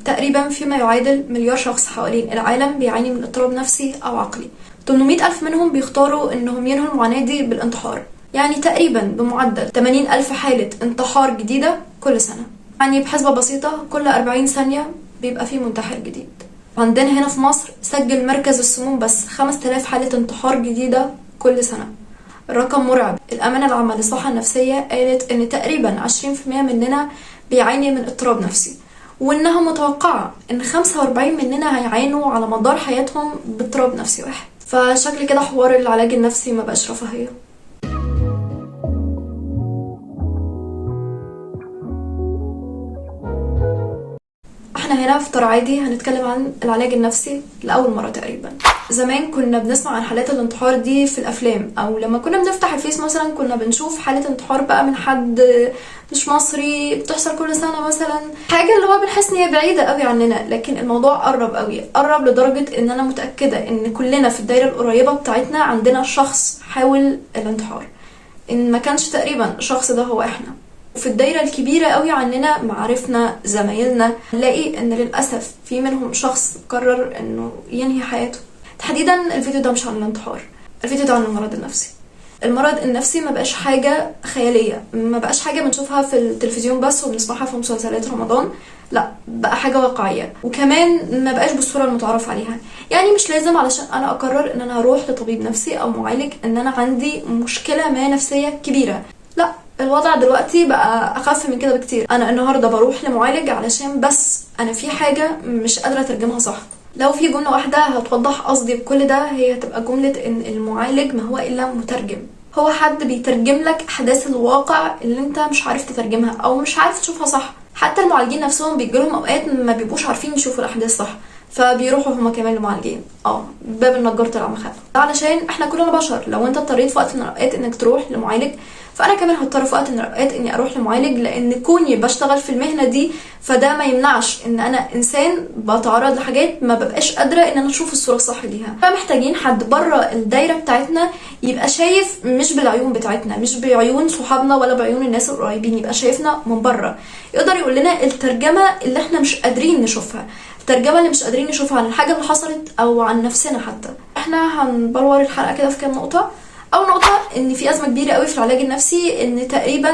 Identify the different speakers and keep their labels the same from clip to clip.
Speaker 1: تقريبا فيما يعادل مليار شخص حوالين العالم بيعاني من اضطراب نفسي او عقلي. 800 ألف منهم بيختاروا انهم ينهوا المعاناة دي بالانتحار، يعني تقريبا بمعدل 80 ألف حالة انتحار جديدة كل سنة. يعني بحسبة بسيطة كل 40 ثانية بيبقى فيه منتحر جديد. عندنا هنا في مصر سجل مركز السموم بس 5000 حالة انتحار جديدة كل سنة. الرقم مرعب. الأمانة العامة للصحة النفسية قالت ان تقريبا 20% مننا بيعاني من اضطراب نفسي، وانها متوقعة ان 45 مننا هيعانوا على مدار حياتهم باضطراب نفسي واحد. فشكل كده حوار العلاج النفسي ما بقاش رفاهية. احنا هنا في طار عادي هنتكلم عن العلاج النفسي لأول مرة تقريبا. زمان كنا بنسمع عن حالات الانتحار دي في الافلام، او لما كنا بنفتح الفيس مثلا كنا بنشوف حالة انتحار بقى من حد مش مصري بتحصل كل سنة مثلا، حاجة اللي هو بنحس ان هي بعيدة قوي عننا. لكن الموضوع قرب قوي، قرب لدرجة ان انا متأكدة ان كلنا في الدايرة القريبة بتاعتنا عندنا شخص حاول الانتحار، ان ما كانش تقريبا الشخص ده هو احنا. وفي الدايرة الكبيرة قوي عننا، معارفنا، زمايلنا، نلاقي ان للأسف في منهم شخص قرر انه ينهي حياته. تحديدا الفيديو ده مش عن الانتحار، الفيديو ده عن المرض النفسي. المرض النفسي ما بقاش حاجة خيالية، ما بقاش حاجة بنشوفها في التلفزيون بس وبنسمعها في مسلسلات رمضان، لا بقى حاجة واقعية. وكمان ما بقاش بالصورة المتعارف عليها. يعني مش لازم علشان انا اقرر ان انا اروح لطبيب نفسي او معالج ان انا عندي مشكلة ما نفسية كبيرة، لا. الوضع دلوقتي بقى اخف من كده بكتير. انا النهارده بروح لمعالج علشان بس انا في حاجة مش قادرة اترجمها صح. لو في جملة واحدة هتوضح قصدي بكل ده، هي هتبقى جملة ان المعالج ما هو الا مترجم. هو حد بيترجم لك احداث الواقع اللي انت مش عارف تترجمها او مش عارف تشوفها صح. حتى المعالجين نفسهم بيجيلهم اوقات ما بيبقوش عارفين يشوفوا الاحداث صح، فبيروحوا هما كمان لمعالجين. باب النجار طلع مخالف. علشان احنا كلنا بشر. لو انت اضطريت في وقت من الاوقات انك تروح لمعالج، فانا كمان هضطر في وقت من الاوقات اني اروح لمعالج، لان كوني بشتغل في المهنه دي فده ما يمنعش ان انا انسان بتعرض لحاجات ما ببقاش قادره ان انا اشوف الصوره الصح ليها. فمحتاجين حد بره الدايره بتاعتنا يبقى شايف مش بالعيون بتاعتنا، مش بعيون صحابنا ولا بعيون الناس القريبين، يبقى شايفنا من بره، يقدر يقول لنا الترجمه اللي احنا مش قادرين نشوفها، الترجمه اللي مش قادرين نشوفها عن الحاجه اللي حصلت او عن نفسنا. حتى احنا هنبلور الحلقه كده في كام نقطه. اول نقطه ان في ازمه كبيره قوي في العلاج النفسي، ان تقريبا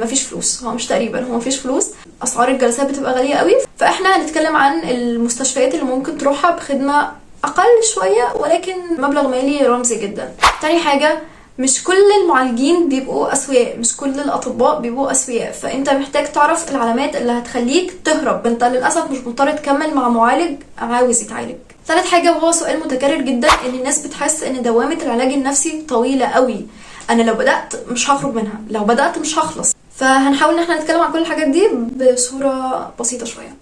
Speaker 1: مفيش فلوس. هو مش تقريبا، هو مفيش فلوس. اسعار الجلسات بتبقى غاليه قوي. فاحنا هنتكلم عن المستشفيات اللي ممكن تروحها بخدمه اقل شويه ولكن مبلغ مالي رمزي جدا. تاني حاجه، مش كل المعالجين بيبقوا اسوياء، مش كل الاطباء بيبقوا اسوياء، فانت محتاج تعرف العلامات اللي هتخليك تهرب. انت للاسف مش مضطر تكمل مع معالج عاوز يتعالج. ثالث حاجه، وهو سؤال متكرر جدا، ان الناس بتحس ان دوامه العلاج النفسي طويله قوي. انا لو بدات مش هخرج منها، لو بدات مش هخلص. فهنحاول ان احنا نتكلم عن كل الحاجات دي بصوره بسيطه شويه.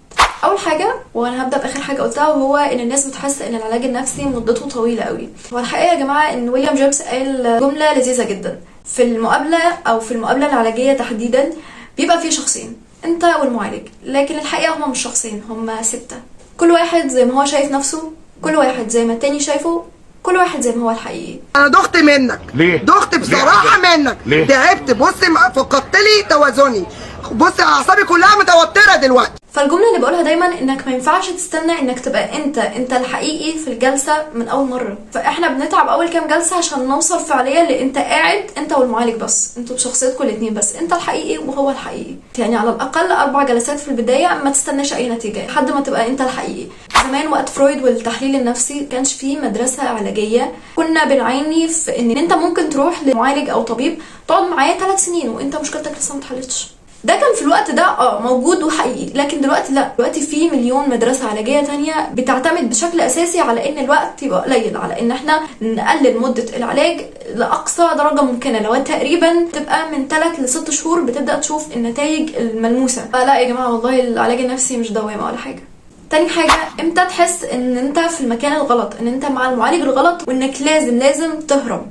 Speaker 1: اول حاجه، وانا هبدا باخر حاجه قلتها، وهو ان الناس بتحس ان العلاج النفسي مدته طويله قوي. هو الحقيقه يا جماعه ان ويليام جيمس قال جمله لذيذه جدا. في المقابله او في المقابله العلاجيه تحديدا بيبقى فيه شخصين، انت والمعالج، لكن الحقيقه هما مش شخصين، هما 6. كل واحد زي ما هو شايف نفسه، كل واحد زي ما التاني شايفه، كل واحد زي ما هو الحقيقي.
Speaker 2: انا دخت منك.
Speaker 3: ليه؟
Speaker 2: دخت بصراحه منك.
Speaker 3: ليه؟
Speaker 2: تعبت. بص فقدت لي توازني. بص اعصابي كلها متوتره دلوقتي.
Speaker 1: فالجمله اللي بقولها دايما انك ما ينفعش تستنى انك تبقى انت الحقيقي في الجلسه من اول مره. فاحنا بنتعب اول كام جلسه عشان نوصل فعليا لانت قاعد انت والمعالج بس، انتوا بشخصيتكم الاثنين بس، انت الحقيقي وهو الحقيقي. يعني على الاقل 4 جلسات في البدايه، ما تستناش اي نتيجه لحد ما تبقى انت الحقيقي. زمان وقت فرويد والتحليل النفسي كانش فيه مدرسه علاجيه، كنا بنعاني في ان انت ممكن تروح لمعالج او طبيب تقعد معاه 3 سنين وانت مشكلتك لسه ما اتحلتش. ده كان في الوقت ده موجود وحقيقي. لكن دلوقتي لا، دلوقتي في مليون مدرسة علاجية تانية بتعتمد بشكل اساسي على ان الوقت يبقى قليل، على ان احنا نقلل مدة العلاج لاقصى درجة ممكنة. لو تقريبا تبقى من 3 ل6 شهور بتبدأ تشوف النتائج الملموسة. فلا يا جماعة والله العلاج النفسي مش دوامة ولا حاجة. تاني حاجة، امتى تحس ان انت في المكان الغلط، ان انت مع المعالج الغلط، وانك لازم تهرب.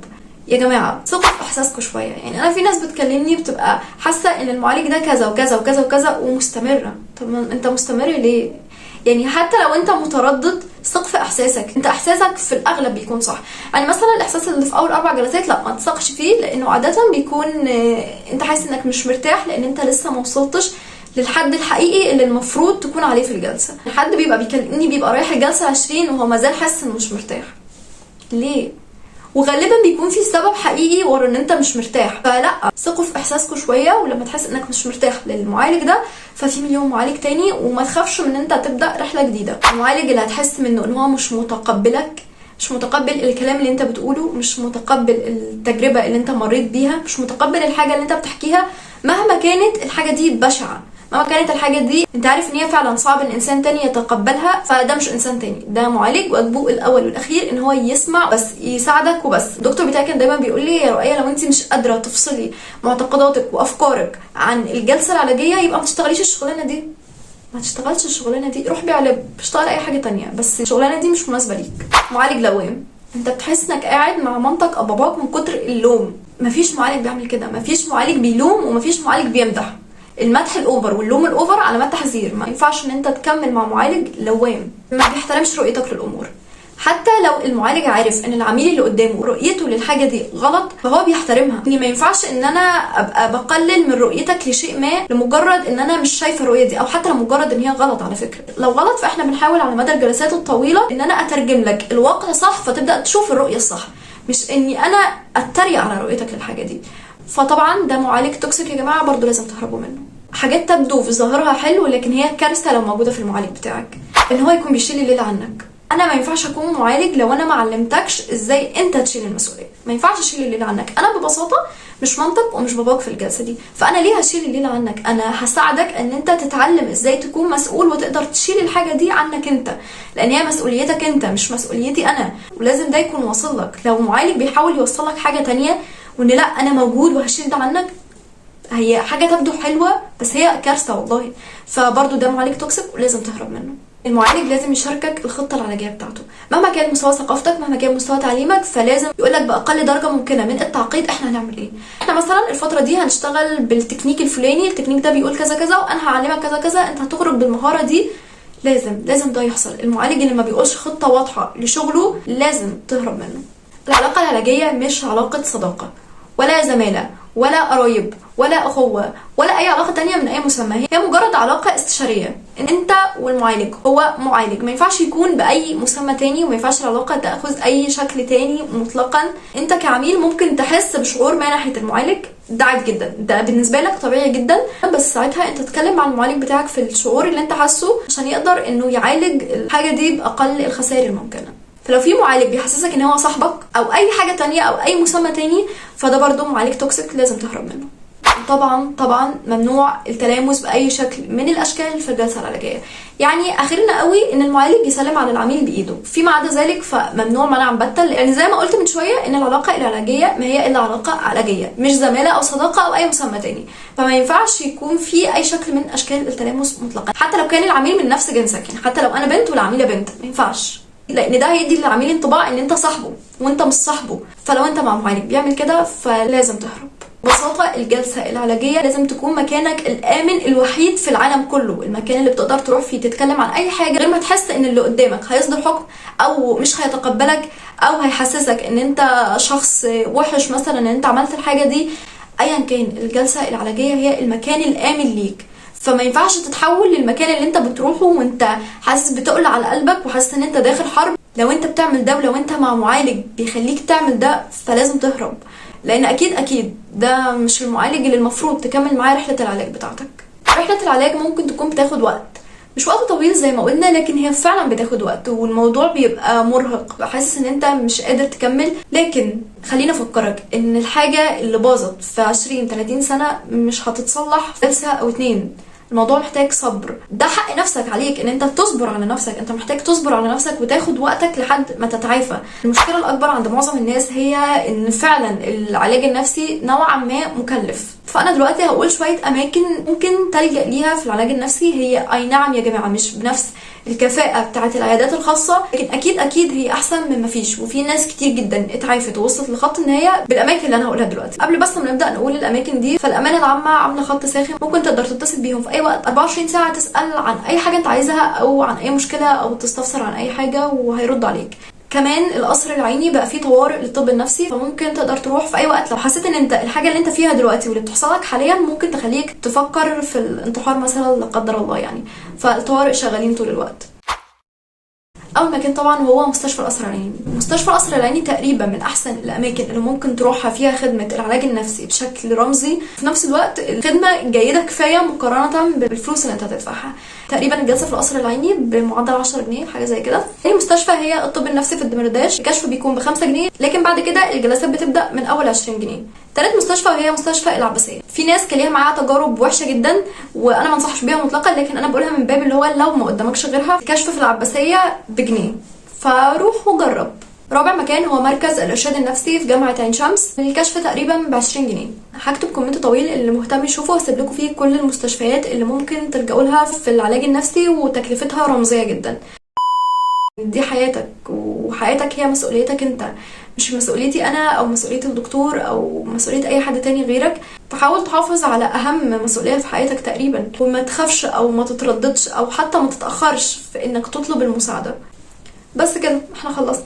Speaker 1: يا جماعه ثقوا في احساسكم شويه. يعني انا في ناس بتكلمني بتبقى حاسه ان المعالج ده كذا وكذا وكذا وكذا ومستمره. طب انت مستمر ليه؟ يعني حتى لو انت متردد ثق في احساسك. انت احساسك في الاغلب بيكون صح. يعني مثلا الاحساس اللي في اول 4 جلسات لا، ما تثقش فيه، لانه عاده بيكون انت حاسس انك مش مرتاح لان انت لسه ما وصلتش للحد الحقيقي اللي المفروض تكون عليه في الجلسه. الحد بيبقى بيكلمني بيبقى رايح الجلسه 20 وهو مازال حاسس انه مش مرتاح. ليه؟ وغالبا بيكون في سبب حقيقي ورا ان انت مش مرتاح. فلا، ثقوا في احساسكم شويه، ولما تحس انك مش مرتاح للمعالج ده ففي مليون معالج تاني، وما تخافش من ان انت تبدا رحله جديده. المعالج اللي هتحس منه ان هو مش متقبلك، مش متقبل الكلام اللي انت بتقوله، مش متقبل التجربه اللي انت مريت بيها، مش متقبل الحاجه اللي انت بتحكيها مهما كانت الحاجه دي بشعه، مهما كانت الحاجه دي انت عارف ان هي فعلا صعب ان انسان تاني يتقبلها، فده مش انسان تاني، ده معالج واجبه الاول والاخير ان هو يسمع بس، يساعدك وبس. الدكتور بتاعي كان دايما بيقول لي يا رؤية لو انت مش قادره تفصلي معتقداتك وافكارك عن الجلسه العلاجيه يبقى ما تشتغليش الشغلانه دي، ما تشتغلش الشغلانه دي، روح بيع لب، اشتغل اي حاجه تانية، بس الشغلانه دي مش مناسبه ليك. معالج لوام، انت بتحس انك قاعد مع مامتك او باباك من كتر اللوم. مفيش معالج بيعمل كده، مفيش معالج بيلوم ومفيش معالج بيمدح. المدح الاوفر واللوم الاوفر علامات تحذير. ما ينفعش ان انت تكمل مع معالج لوام ما بيحترمش رؤيتك للامور. حتى لو المعالج عارف ان العميل اللي قدامه رؤيته للحاجه دي غلط فهو بيحترمها. يعني ما ينفعش ان انا ابقى بقلل من رؤيتك لشيء ما لمجرد ان انا مش شايفه الرؤيه دي، او حتى لمجرد ان هي غلط. على فكره لو غلط فاحنا بنحاول على مدى الجلسات الطويله ان انا اترجم لك الواقع صح فتبدا تشوف الرؤيه الصح، مش اني انا اتريق على رؤيتك للحاجه دي. فطبعا ده معالج توكسيك يا جماعه، برضو لازم تهربوا منه. حاجات تبدو في ظاهرها حلو لكن هي كارثه لو موجوده في المعالج بتاعك، ان هو يكون بيشيل الليل عنك. انا ما ينفعش اكون معالج لو انا ما علمتكش ازاي انت تشيل المسؤوليه. ما ينفعش اشيل الليل عنك، انا ببساطه مش مامتك ومش باباك في الجلسه دي، فانا ليه هشيل الليل عنك؟ انا هساعدك ان انت تتعلم ازاي تكون مسؤول وتقدر تشيل الحاجه دي عنك انت، لان هي مسؤوليتك انت مش مسؤوليتي انا، ولازم ده يكون واصل لك. لو معالج بيحاول يوصل لك حاجه تانية وان لا انا موجود وهشيل ده عنك، هي حاجه تبدو حلوه بس هي كارثه والله. فبرضو ده معالج توكسيك ولازم تهرب منه. المعالج لازم يشاركك الخطه العلاجيه بتاعته مهما كان مستوى ثقافتك، مهما كان مستوى تعليمك، فلازم يقولك باقل درجه ممكنه من التعقيد احنا هنعمل ايه. احنا مثلا الفتره دي هنشتغل بالتكنيك الفلاني، التكنيك ده بيقول كذا كذا وانا هعلمك كذا كذا، انت هتخرج بالمهاره دي. لازم ده يحصل. المعالج اللي ما بيقولش خطه واضحه لشغله لازم تهرب منه. العلاقه العلاجيه مش علاقه صداقه ولا زماله ولا قرايب ولا اخوه ولا اي علاقه تانية من اي مسمى، هي مجرد علاقه استشاريه. ان انت والمعالج هو معالج، ما ينفعش يكون باي مسمى تاني، وما ينفعش العلاقه تاخذ اي شكل تاني مطلقا. انت كعميل ممكن تحس بشعور ما ناحيه المعالج، ده عادي جدا، ده بالنسبه لك طبيعي جدا، بس ساعتها انت تتكلم مع المعالج بتاعك في الشعور اللي انت حاسه عشان يقدر انه يعالج الحاجه دي باقل الخسائر الممكنه. فلو في معالج بيحسسك ان هو صاحبك او اي حاجه تانية او اي مسمى تاني فده برضو معالج توكسيك لازم تهرب منه. طبعا ممنوع التلامس باي شكل من الاشكال في الجلسه العلاجيه. يعني اخرنا قوي ان المعالج يسلم على العميل بايده، فيما عدا ذلك فممنوع منعا باتا. يعني زي ما قلت من شويه ان العلاقه العلاجيه ما هي الا علاقه علاجيه، مش زماله او صداقه او اي مسمى تاني، فما ينفعش يكون في اي شكل من اشكال التلامس مطلقا، حتى لو كان العميل من نفس جنسك. يعني حتى لو انا بنت والعميله بنت ما ينفعش، لان ده هيدي للعميل انطباع ان انت صاحبه وانت مش صاحبه. فلو انت مع معالج بيعمل كده فلازم تهرب. ببساطة الجلسة العلاجية لازم تكون مكانك الآمن الوحيد في العالم كله، المكان اللي بتقدر تروح فيه تتكلم عن أي حاجة غير ما تحس إن اللي قدامك هيصدر حكم أو مش هيتقبلك أو هيحسسك إن أنت شخص وحش مثلا إن أنت عملت الحاجة دي. أيا كان الجلسة العلاجية هي المكان الآمن ليك، فما ينفعش تتحول للمكان اللي انت بتروحه وانت حاسس بتقل على قلبك وحاسس ان انت داخل حرب. لو انت بتعمل ده ولو انت مع معالج بيخليك تعمل ده فلازم تهرب، لان اكيد ده مش المعالج اللي المفروض تكمل معاه رحلة العلاج بتاعتك. رحلة العلاج ممكن تكون بتاخد وقت، مش وقت طويل زي ما قلنا، لكن هي فعلا بتاخد وقت والموضوع بيبقى مرهق، حاسس ان انت مش قادر تكمل. لكن خلينا افكرك ان الحاجة اللي باظت في 20-30 سنة مش هتتصلح في جلسة او 2. الموضوع محتاج صبر، ده حق نفسك عليك ان انت تصبر على نفسك، انت محتاج تصبر على نفسك وتاخد وقتك لحد ما تتعافى. المشكله الاكبر عند معظم الناس هي ان فعلا العلاج النفسي نوعا ما مكلف. فانا دلوقتي هقول شويه اماكن ممكن تلجأ ليها في العلاج النفسي. هي اي نعم يا جماعه مش بنفس الكفاءه بتاعه العيادات الخاصه، لكن اكيد هي احسن من ما فيش، وفي ناس كتير جدا اتعافت ووصلت لخط النهايه بالاماكن اللي انا هقولها دلوقتي. قبل بس ما نبدا نقول الاماكن دي، فالامانه العامه عامله خط ساخن ممكن تقدر تتصل بيهم في اي وقت 24 ساعه تسال عن اي حاجه انت عايزها او عن اي مشكله او تستفسر عن اي حاجه وهيرد عليك. كمان القصر العيني بقى فيه طوارئ للطب النفسي، فممكن تقدر تروح في اي وقت لو حسيت ان انت الحاجه اللي انت فيها دلوقتي واللي بتحصل لك حاليا ممكن تخليك تفكر في الانتحار مثلا لا قدر الله يعني. فالطوارئ شغالين طول الوقت. اول مكان طبعا هو مستشفى القصر العيني. مستشفى القصر العيني تقريبا من احسن الاماكن اللي ممكن تروحها فيها خدمه العلاج النفسي بشكل رمزي، في نفس الوقت الخدمه جيده كفايه مقارنه بالفلوس اللي انت هتدفعها. تقريبا الجلسه في القصر العيني بمعدل 10 جنيه حاجه زي كده. تاني مستشفى هي الطب النفسي في الدمرداش، الكشف بيكون ب5 جنيه، لكن بعد كده الجلسات بتبدا من اول 20 جنيه. تالت مستشفى وهي مستشفى العباسيه. في ناس كان ليها معاها تجارب وحشه جدا وانا ما انصحش بيها مطلقا، لكن انا بقولها من باب اللي هو لو ما قدامكش غيرها، الكشف في العباسيه بجنيه، فروح وجرب. رابع مكان هو مركز الارشاد النفسي في جامعه عين شمس، الكشف تقريبا ب20 جنيه. هكتب كومنت طويل اللي مهتم يشوفه، هسيب لكم فيه كل المستشفيات اللي ممكن تلجأوا لها في العلاج النفسي وتكلفتها رمزيه جدا. دي حياتك، وحياتك هي مسؤوليتك انت، مش مسؤوليتي انا او مسؤولية الدكتور او مسؤولية اي حد تاني غيرك. فحاول تحافظ على اهم مسؤولية في حياتك تقريبا، وما تخافش او ما تترددش او حتى ما تتأخرش في انك تطلب المساعدة. بس كده احنا خلصنا.